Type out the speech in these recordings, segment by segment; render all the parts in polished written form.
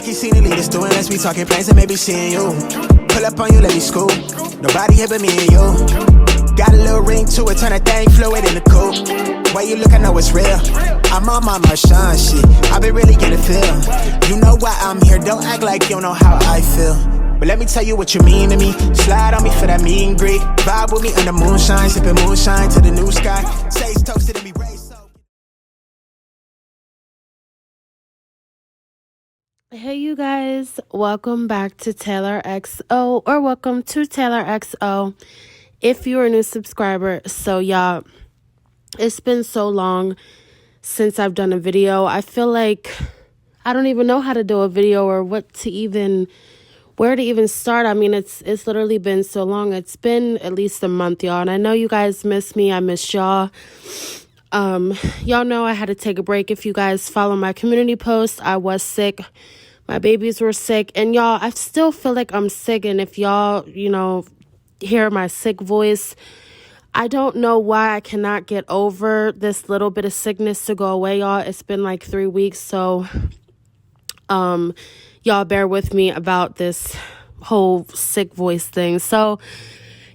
I keep seeing the leaders doing, let's be talking plans and maybe seeing you. Pull up on you, let me scoop. Nobody here but me and you. Got a little ring to it, turn that thing fluid in the coupe. Way you look, I know it's real. I'm on my Marshawn shit, I been really getting feel. You know why I'm here, don't act like you don't know how I feel. But let me tell you what you mean to me. Slide on me for that meet and greet. Vibe with me under moonshine, sipping moonshine to the new sky. Taste toasted and be raised so. Hey you guys, welcome back to Taylor XO, or welcome to Taylor XO if you're a new subscriber. So y'all, it's been so long since I've done a video. I feel like I don't even know how to do a video or where to even start. I mean, it's literally been so long. It's been at least a month, y'all, and I know you guys miss me. I miss y'all. Y'all know I had to take a break. If you guys follow my community posts, I was sick. My babies were sick, and y'all, I still feel like I'm sick. And if y'all, hear my sick voice, I don't know why I cannot get over this little bit of sickness to go away, y'all. It's been like 3 weeks, so y'all bear with me about this whole sick voice thing. So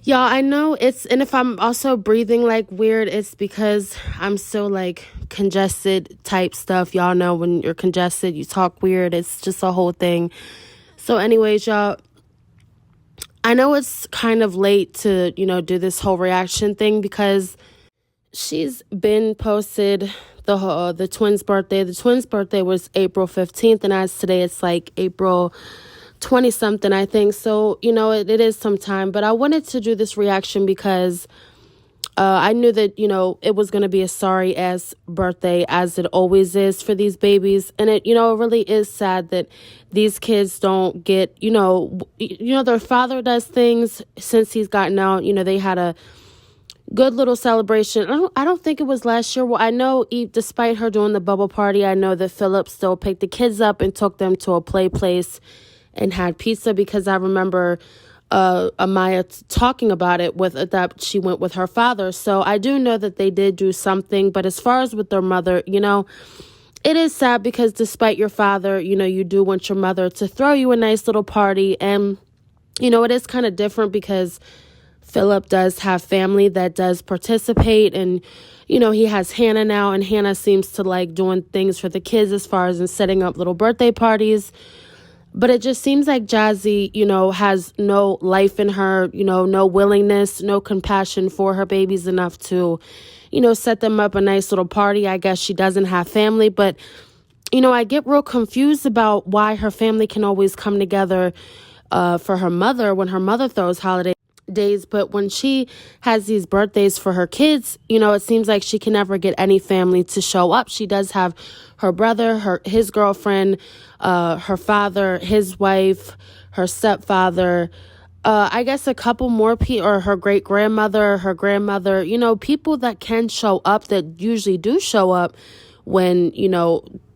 y'all, I know and if I'm also breathing like weird, it's because I'm still like congested type stuff. Y'all know when you're congested, you talk weird. It's just a whole thing. So anyways, y'all, I know it's kind of late to, do this whole reaction thing because she's been posted the twins' birthday. The twins' birthday was April 15th, and as today, it's like April 20-something, I think. So, it is some time. But I wanted to do this reaction because I knew that, it was going to be a sorry-ass birthday, as it always is for these babies. And it really is sad that these kids don't get, their father does things since he's gotten out. They had a good little celebration. I don't think it was last year. Well, I know despite her doing the bubble party, I know that Philip still picked the kids up and took them to a play place and had pizza, because I remember Amaya talking about it that she went with her father. So I do know that they did do something. But as far as with their mother, it is sad because despite your father, you do want your mother to throw you a nice little party. And, it is kind of different because Philip does have family that does participate, and he has Hannah now, and Hannah seems to like doing things for the kids as far as in setting up little birthday parties. But it just seems like Jazzy, has no life in her, no willingness, no compassion for her babies enough to, set them up a nice little party. I guess she doesn't have family, but I get real confused about why her family can always come together for her mother when her mother throws holiday days, but when she has these birthdays for her kids, it seems like she can never get any family to show up. She does have her brother, his girlfriend, her father, his wife, her stepfather, I guess a couple more people, or her great grandmother, her grandmother, people that can show up, that usually do show up when,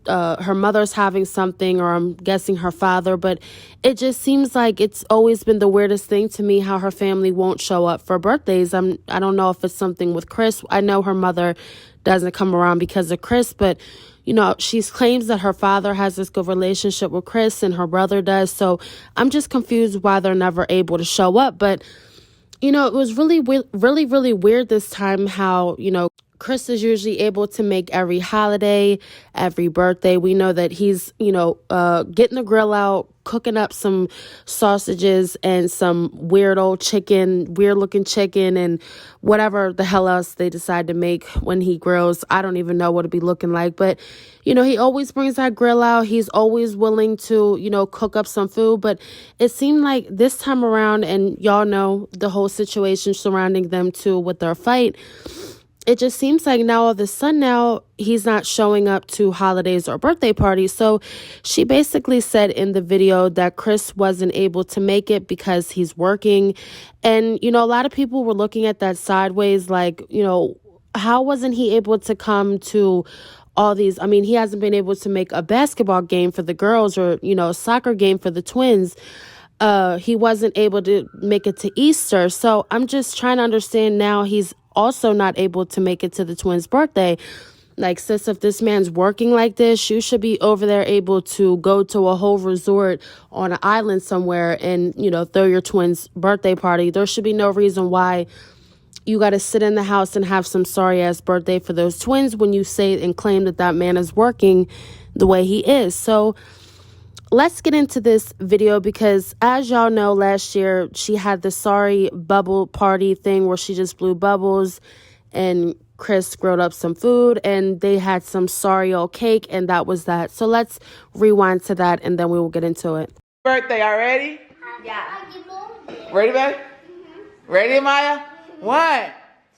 her mother's having something, or I'm guessing her father. But it just seems like it's always been the weirdest thing to me how her family won't show up for birthdays. I don't know if it's something with Chris. I know her mother doesn't come around because of Chris, but she claims that her father has this good relationship with Chris and her brother does. So I'm just confused why they're never able to show up. But it was really weird this time how Chris is usually able to make every holiday, every birthday. We know that he's, getting the grill out, cooking up some sausages and some weird looking chicken and whatever the hell else they decide to make when he grills. I don't even know what it'd be looking like. But, he always brings that grill out. He's always willing to, cook up some food. But it seemed like this time around, and y'all know the whole situation surrounding them too with their fight, it just seems like now all of a sudden now he's not showing up to holidays or birthday parties. So she basically said in the video that Chris wasn't able to make it because he's working. And, a lot of people were looking at that sideways, like, how wasn't he able to come to all these? I mean, he hasn't been able to make a basketball game for the girls or, a soccer game for the twins. He wasn't able to make it to Easter. So I'm just trying to understand now he's also not able to make it to the twins' birthday. Like, sis, if this man's working like this, you should be over there able to go to a whole resort on an island somewhere and, throw your twins' birthday party. There should be no reason why you got to sit in the house and have some sorry-ass birthday for those twins when you say and claim that that man is working the way he is. So let's get into this video because, as y'all know, last year she had the sorry bubble party thing where she just blew bubbles and Chris grilled up some food and they had some sorry old cake, and that was that. So let's rewind to that and then we will get into it. Birthday already? Yeah. Ready, babe? Ready, Maya? 1,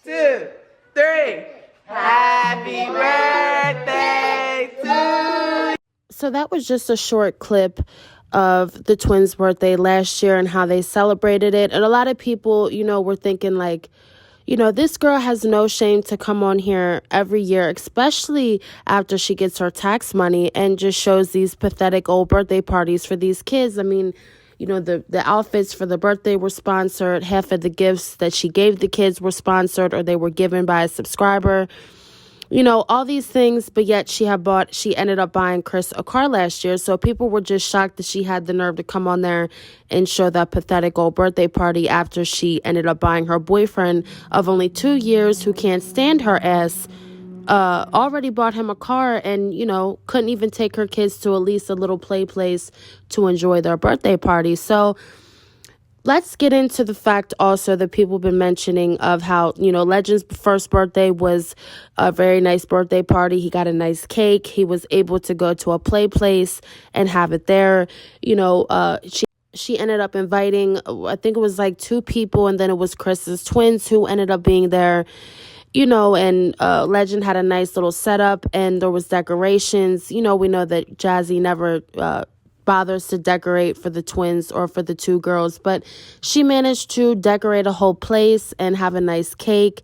2, 3. Happy birthday to you. So that was just a short clip of the twins' birthday last year and how they celebrated it. And a lot of people, were thinking like, this girl has no shame to come on here every year, especially after she gets her tax money and just shows these pathetic old birthday parties for these kids. I mean, the outfits for the birthday were sponsored. Half of the gifts that she gave the kids were sponsored or they were given by a subscriber. All these things, but yet she ended up buying Chris a car last year. So people were just shocked that she had the nerve to come on there and show that pathetic old birthday party after she ended up buying her boyfriend of only 2 years, who can't stand her ass, already bought him a car and, couldn't even take her kids to at least a little play place to enjoy their birthday party. So let's get into the fact also that people have been mentioning of how, Legend's first birthday was a very nice birthday party. He got a nice cake. He was able to go to a play place and have it there. She ended up inviting, I think it was like 2 people, and then it was Chris's twins who ended up being there. And Legend had a nice little setup and there was decorations. We know that Jazzy never bothers to decorate for the twins or for the 2 girls, but she managed to decorate a whole place and have a nice cake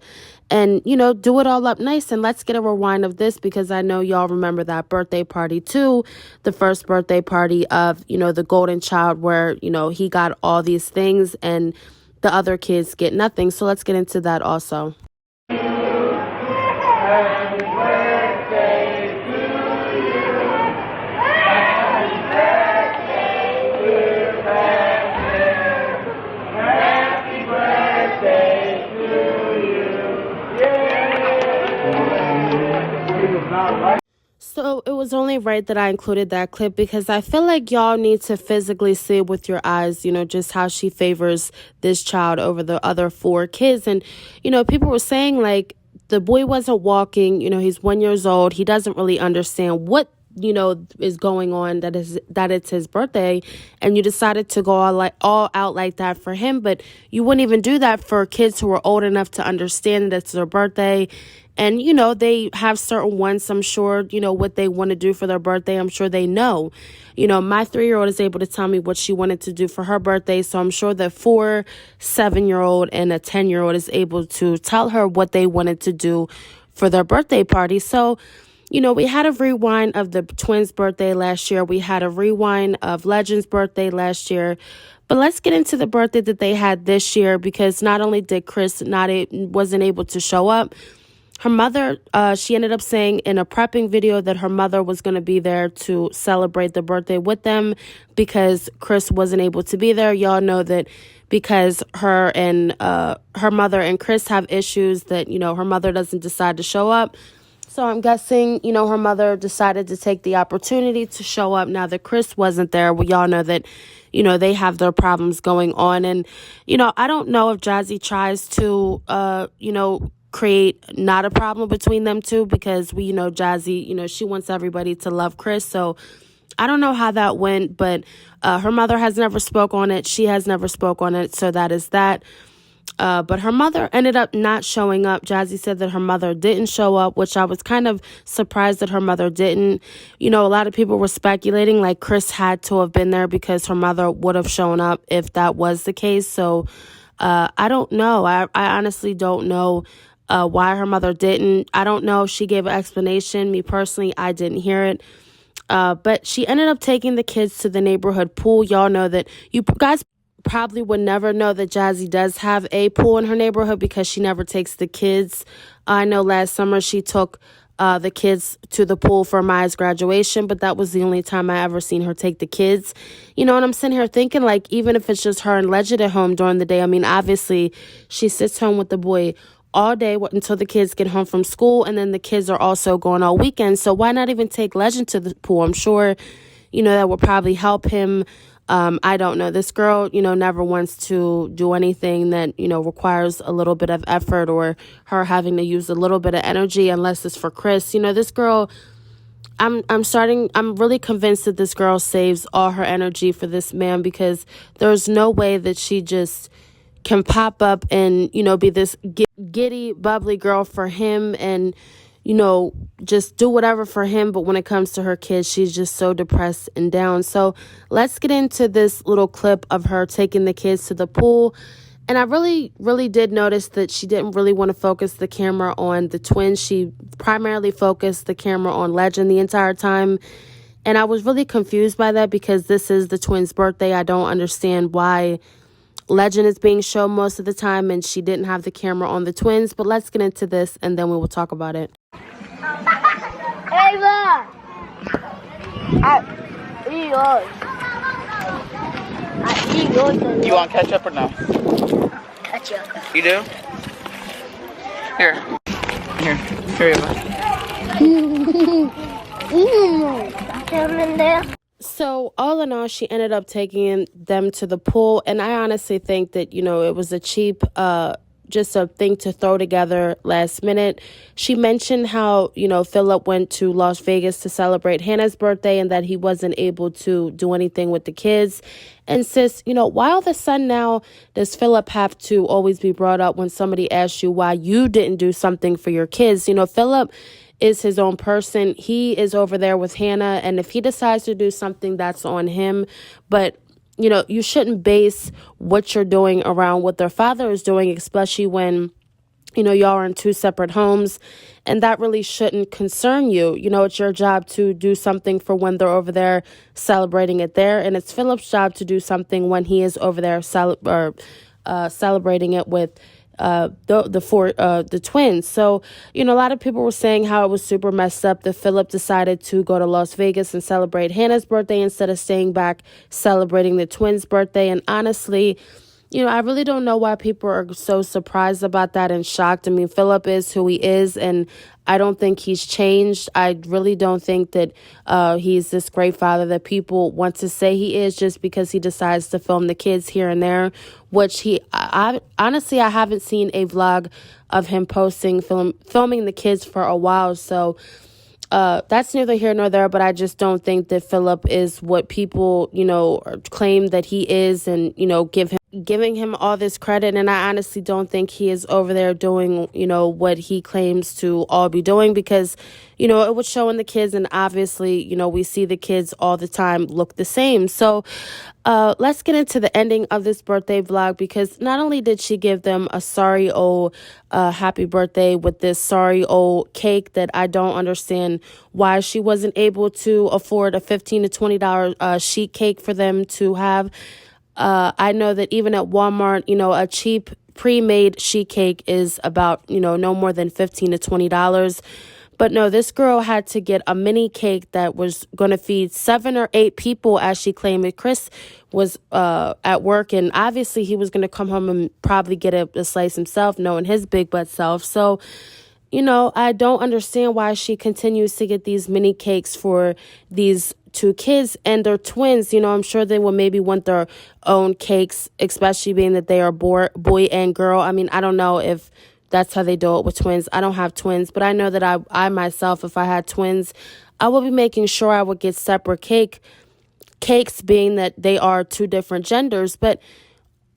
and, do it all up nice. And let's get a rewind of this because I know y'all remember that birthday party too, the first birthday party of, the golden child where, he got all these things and the other kids get nothing. So let's get into that also. Happy birthday to you. Happy birthday, dear Pastor. Happy birthday to you. Yay! So it was only right that I included that clip because I feel like y'all need to physically see it with your eyes, just how she favors this child over the other 4 kids. And, people were saying like, the boy wasn't walking, he's 1 year old. He doesn't really understand what, is going on, that it's his birthday. And you decided to go all out like that for him. But you wouldn't even do that for kids who are old enough to understand that it's their birthday. And, they have certain wants, I'm sure, what they want to do for their birthday. I'm sure they know. My 3-year-old is able to tell me what she wanted to do for her birthday. So I'm sure that 4, 7-year-old and a 10-year-old is able to tell her what they wanted to do for their birthday party. So, we had a rewind of the twins' birthday last year. We had a rewind of Legend's birthday last year. But let's get into the birthday that they had this year because not only did Chris wasn't able to show up, her mother, she ended up saying in a prepping video that her mother was going to be there to celebrate the birthday with them because Chris wasn't able to be there. Y'all know that because her mother and Chris have issues that, her mother doesn't decide to show up. So I'm guessing, her mother decided to take the opportunity to show up now that Chris wasn't there. Well, y'all know that, they have their problems going on. And, I don't know if Jazzy tries to, create not a problem between them two because we know Jazzy, she wants everybody to love Chris. So I don't know how that went, but her mother has never spoke on it. She has never spoke on it. So that is that. But her mother ended up not showing up. Jazzy said that her mother didn't show up, which I was kind of surprised that her mother didn't. A lot of people were speculating like Chris had to have been there because her mother would have shown up if that was the case. So I don't know. I honestly don't know why her mother didn't. I don't know if she gave an explanation. Me personally, I didn't hear it. But she ended up taking the kids to the neighborhood pool. Y'all know that you guys probably would never know that Jazzy does have a pool in her neighborhood because she never takes the kids. I know last summer she took the kids to the pool for Maya's graduation, but that was the only time I ever seen her take the kids. You know, and I'm sitting here thinking, like, even if it's just her and Legend at home during the day, I mean, obviously she sits home with the boy all day until the kids get home from school, and then the kids are also going all weekend. So why not even take Legend to the pool? I'm sure, you know, that would probably help him. I don't know. This girl, you know, never wants to do anything that, you know, requires a little bit of effort or her having to use a little bit of energy unless it's for Chris. You know, this girl, I'm really convinced that this girl saves all her energy for this man, because there's no way that she just can pop up and, you know, be this giddy, bubbly girl for him and, you know, just do whatever for him. But when it comes to her kids, she's just so depressed and down. So let's get into this little clip of her taking the kids to the pool. And I really, really did notice that she didn't really want to focus the camera on the twins. She primarily focused the camera on Legend the entire time. And I was really confused by that, because this is the twins' birthday. I don't understand why Legend is being shown most of the time and she didn't have the camera on the twins. But let's get into this and then we will talk about it. Ava! You want ketchup or no? Ketchup. You do? Here. Here, Ava. So all in all, she ended up taking them to the pool. And I honestly think that, you know, it was a cheap, just a thing to throw together last minute. She mentioned how, you know, Philip went to Las Vegas to celebrate Hannah's birthday and that he wasn't able to do anything with the kids. And sis, you know, why all of a sudden now does Philip have to always be brought up when somebody asks you why you didn't do something for your kids? You know, Philip is his own person. He is over there with Hannah, and if he decides to do something, that's on him. But you know, you shouldn't base what you're doing around what their father is doing, especially when, you know, y'all are in two separate homes, and that really shouldn't concern you. You know, it's your job to do something for when they're over there celebrating it there, and it's Philip's job to do something when he is over there celebrating it with the twins. So, you know, a lot of people were saying how it was super messed up that Philip decided to go to Las Vegas and celebrate Hannah's birthday instead of staying back celebrating the twins' birthday. And honestly, you know, I really don't know why people are so surprised about that and shocked. I mean, Philip is who he is, and I don't think he's changed. I really don't think that he's this great father that people want to say he is just because he decides to film the kids here and there, which I honestly, I haven't seen a vlog of him filming the kids for a while. So that's neither here nor there, but I just don't think that Philip is what people, you know, claim that he is, and, you know, giving him all this credit. And I honestly don't think he is over there doing, you know, what he claims to all be doing, because, you know, it was showing the kids, and obviously, you know, we see the kids all the time look the same. So let's get into the ending of this birthday vlog, because not only did she give them a sorry old happy birthday with this sorry old cake that I don't understand why she wasn't able to afford a $15 to $20 sheet cake for them to have. I know that even at Walmart, you know, a cheap pre-made sheet cake is about, you know, no more than $15 to $20. But no, this girl had to get a mini cake that was going to feed 7 or 8 people, as she claimed. Chris was at work, and obviously he was going to come home and probably get a slice himself, knowing his big butt self. So, you know, I don't understand why she continues to get these mini cakes for these 2 kids, and they're twins. You know, I'm sure they will maybe want their own cakes, especially being that they are boy and girl. I mean, I don't know if that's how they do it with twins. I don't have twins, but I know that I myself, if I had twins, I would be making sure I would get separate cakes, being that they are 2 different genders. But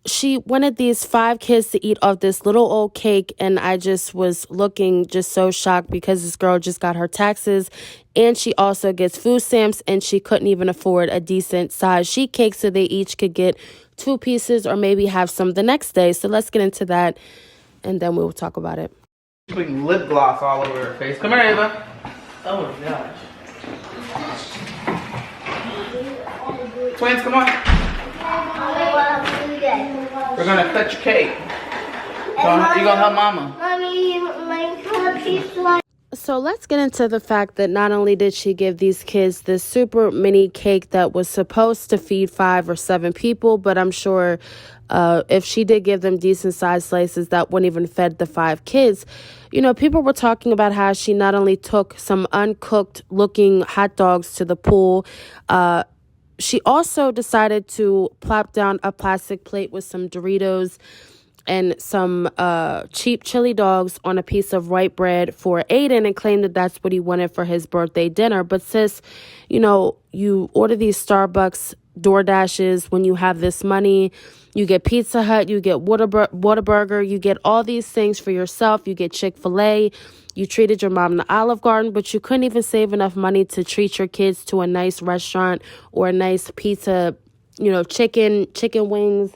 she wanted these 5 kids to eat off this little old cake, and I just was looking just so shocked, because this girl just got her taxes, and she also gets food stamps, and she couldn't even afford a decent size sheet cake, so they each could get 2 pieces or maybe have some the next day. So let's get into that, and then we will talk about it. Putting lip gloss all over her face. Come here, Ava. Oh my gosh. Twins, come on. We're gonna cut your cake. You gonna help Mama? Mommy, my cupcake. So let's get into the fact that not only did she give these kids this super mini cake that was supposed to feed 5 or 7 people, but I'm sure if she did give them decent sized slices, that wouldn't even fed the 5 kids. You know, people were talking about how she not only took some uncooked looking hot dogs to the pool, she also decided to plop down a plastic plate with some Doritos and some cheap chili dogs on a piece of white bread for Aiden and claimed that that's what he wanted for his birthday dinner. But sis, you know, you order these Starbucks DoorDashes when you have this money. You get Pizza Hut, you get Whataburger, you get all these things for yourself. You get Chick-fil-A. You treated your mom to Olive Garden, but you couldn't even save enough money to treat your kids to a nice restaurant or a nice pizza, you know, chicken wings,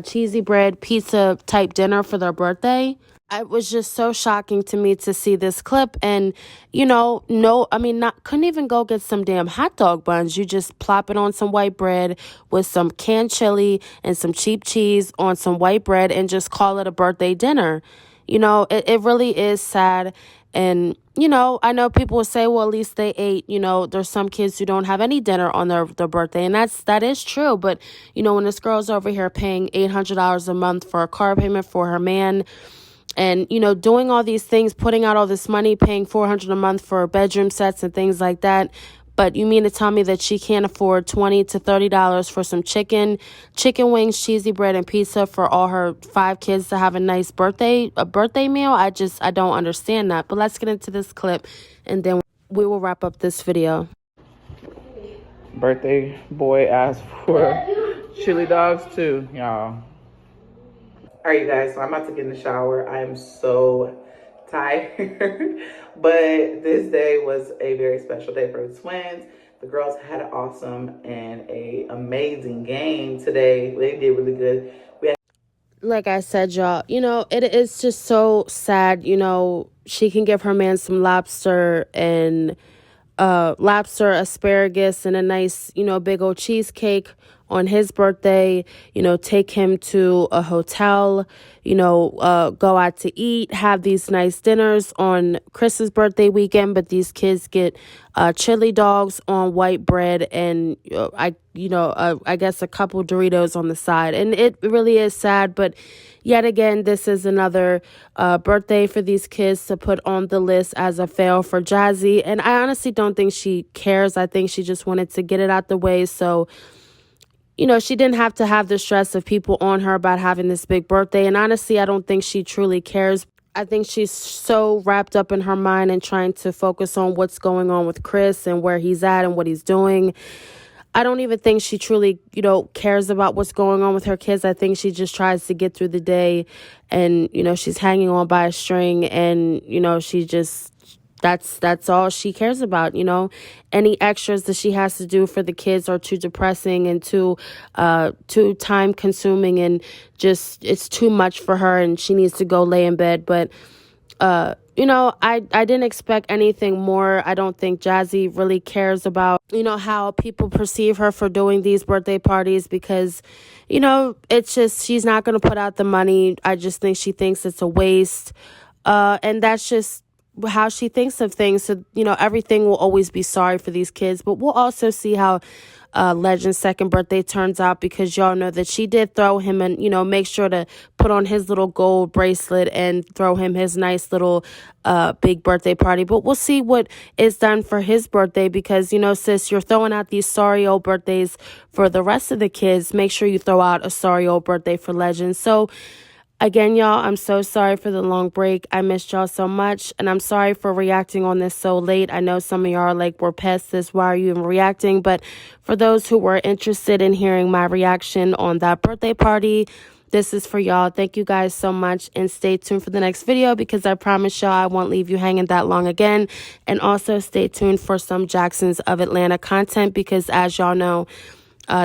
cheesy bread, pizza type dinner for their birthday. It was just so shocking to me to see this clip. And, you know, couldn't even go get some damn hot dog buns. You just plop it on some white bread with some canned chili and some cheap cheese on some white bread and just call it a birthday dinner. You know, it really is sad. And, you know, I know people will say, well, at least they ate. You know, there's some kids who don't have any dinner on their birthday. And that is true. But, you know, when this girl's over here paying $800 a month for a car payment for her man and, you know, doing all these things, putting out all this money, paying $400 a month for bedroom sets and things like that. But you mean to tell me that she can't afford $20 to $30 for some chicken wings, cheesy bread, and pizza for all her 5 kids to have a nice birthday meal? I don't understand that. But let's get into this clip, and then we will wrap up this video. Birthday boy asked for chili dogs too, y'all. All right, you guys, so I'm about to get in the shower. I am so tired, but this day was a very special day for the twins. The girls had an awesome and amazing game today. They did really good. Like I said, y'all, you know, it is just so sad. You know, she can give her man some lobster, asparagus, and a nice, you know, big old cheesecake on his birthday, you know, take him to a hotel, you know, go out to eat, have these nice dinners on Chris's birthday weekend, but these kids get chili dogs on white bread and I guess a couple Doritos on the side. And it really is sad, but yet again, this is another birthday for these kids to put on the list as a fail for Jazzy. And I honestly don't think she cares. I think she just wanted to get it out the way. So, you know, she didn't have to have the stress of people on her about having this big birthday. And honestly, I don't think she truly cares. I think she's so wrapped up in her mind and trying to focus on what's going on with Chris and where he's at and what he's doing. I don't even think she truly, you know, cares about what's going on with her kids. I think she just tries to get through the day and, you know, she's hanging on by a string and, you know, she just, that's all she cares about. You know, any extras that she has to do for the kids are too depressing and too time consuming and just, it's too much for her and she needs to go lay in bed. But, you know, I didn't expect anything more. I don't think Jazzy really cares about, you know, how people perceive her for doing these birthday parties because, you know, it's just, she's not going to put out the money. I just think she thinks it's a waste. And that's just how she thinks of things. So, you know, everything will always be sorry for these kids, but we'll also see how Legend's second birthday turns out because y'all know that she did throw him and, you know, make sure to put on his little gold bracelet and throw him his nice little big birthday party. But we'll see what is done for his birthday because, you know, sis, you're throwing out these sorry old birthdays for the rest of the kids. Make sure you throw out a sorry old birthday for Legend. So again, y'all, I'm so sorry for the long break. I missed y'all so much, and I'm sorry for reacting on this so late. I know some of y'all are like, we're past this. Why are you even reacting? But for those who were interested in hearing my reaction on that birthday party, this is for y'all. Thank you guys so much, and stay tuned for the next video because I promise y'all I won't leave you hanging that long again. And also stay tuned for some Jacksons of Atlanta content because as y'all know,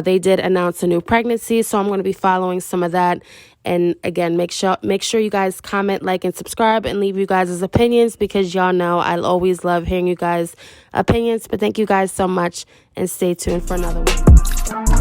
they did announce a new pregnancy, so I'm going to be following some of that. And again, make sure you guys comment, like, and subscribe and leave you guys' opinions because y'all know I'll always love hearing you guys' opinions. But thank you guys so much and stay tuned for another one.